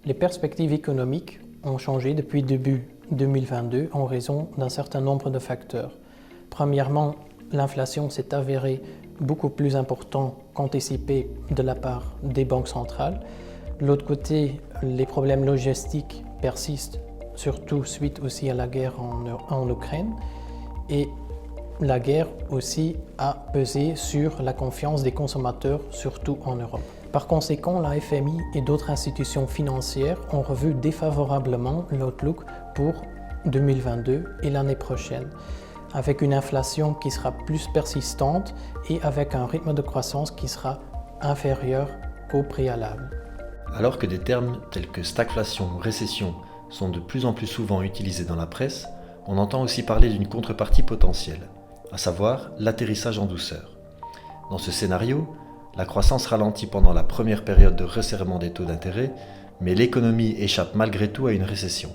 Les perspectives économiques ont changé depuis début 2022 en raison d'un certain nombre de facteurs. Premièrement, l'inflation s'est avérée beaucoup plus importante qu'anticipé de la part des banques centrales. De l'autre côté, les problèmes logistiques persistent, surtout suite aussi à la guerre en Ukraine. Et la guerre aussi a pesé sur la confiance des consommateurs, surtout en Europe. Par conséquent, la FMI et d'autres institutions financières ont revu défavorablement l'outlook pour 2022 et l'année prochaine, avec une inflation qui sera plus persistante et avec un rythme de croissance qui sera inférieur qu'au préalable. Alors que des termes tels que stagflation ou récession sont de plus en plus souvent utilisés dans la presse, on entend aussi parler d'une contrepartie potentielle, à savoir l'atterrissage en douceur. Dans ce scénario, la croissance ralentit pendant la première période de resserrement des taux d'intérêt, mais l'économie échappe malgré tout à une récession.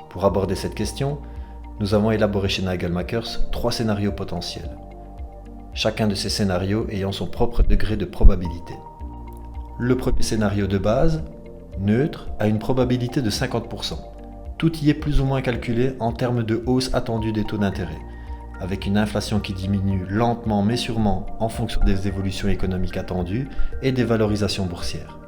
Pour aborder cette question, nous avons élaboré chez Nagel Makers 3 scénarios potentiels, chacun de ces scénarios ayant son propre degré de probabilité. Le premier scénario de base, neutre, a une probabilité de 50%. Tout y est plus ou moins calculé en termes de hausse attendue des taux d'intérêt, avec une inflation qui diminue lentement mais sûrement en fonction des évolutions économiques attendues et des valorisations boursières.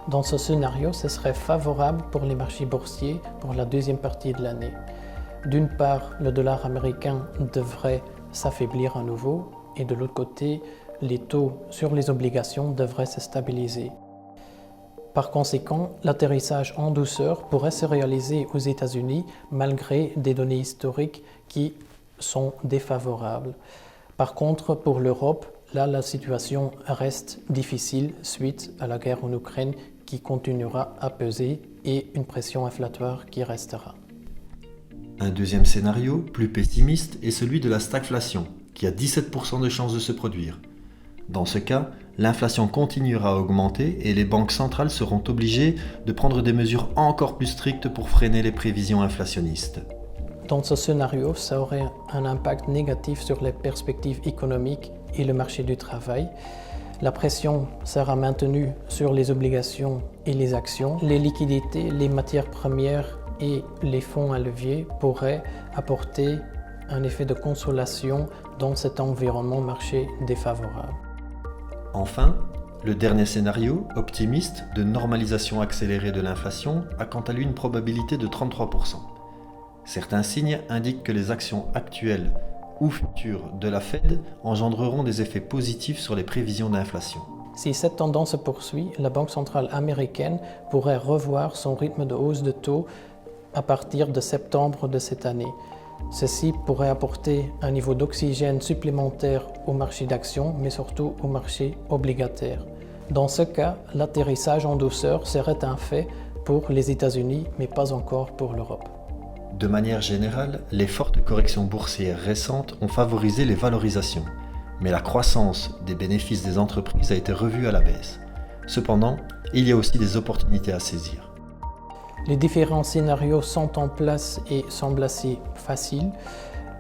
Dans ce scénario, ce serait favorable pour les marchés boursiers pour la deuxième partie de l'année. D'une part, le dollar américain devrait s'affaiblir à nouveau et de l'autre côté, les taux sur les obligations devraient se stabiliser. Par conséquent, l'atterrissage en douceur pourrait se réaliser aux États-Unis malgré des données historiques qui sont défavorables. Par contre, pour l'Europe, là, la situation reste difficile suite à la guerre en Ukraine qui continuera à peser et une pression inflatoire qui restera. Un deuxième scénario, plus pessimiste, est celui de la stagflation, qui a 17% de chances de se produire. Dans ce cas, l'inflation continuera à augmenter et les banques centrales seront obligées de prendre des mesures encore plus strictes pour freiner les prévisions inflationnistes. Dans ce scénario, ça aurait un impact négatif sur les perspectives économiques et le marché du travail. La pression sera maintenue sur les obligations et les actions. Les liquidités, les matières premières et les fonds à levier pourraient apporter un effet de consolation dans cet environnement marché défavorable. Enfin, le dernier scénario, optimiste, de normalisation accélérée de l'inflation, a quant à lui une probabilité de 33%. Certains signes indiquent que les actions actuelles ou futures de la Fed engendreront des effets positifs sur les prévisions d'inflation. Si cette tendance se poursuit, la Banque centrale américaine pourrait revoir son rythme de hausse de taux à partir de septembre de cette année. Ceci pourrait apporter un niveau d'oxygène supplémentaire au marché d'actions, mais surtout au marché obligataire. Dans ce cas, l'atterrissage en douceur serait un fait pour les États-Unis, mais pas encore pour l'Europe. De manière générale, les fortes corrections boursières récentes ont favorisé les valorisations, mais la croissance des bénéfices des entreprises a été revue à la baisse. Cependant, il y a aussi des opportunités à saisir. Les différents scénarios sont en place et semblent assez faciles,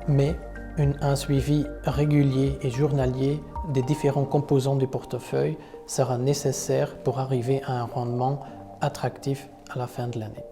mais un suivi régulier et journalier des différents composants du portefeuille sera nécessaire pour arriver à un rendement attractif à la fin de l'année.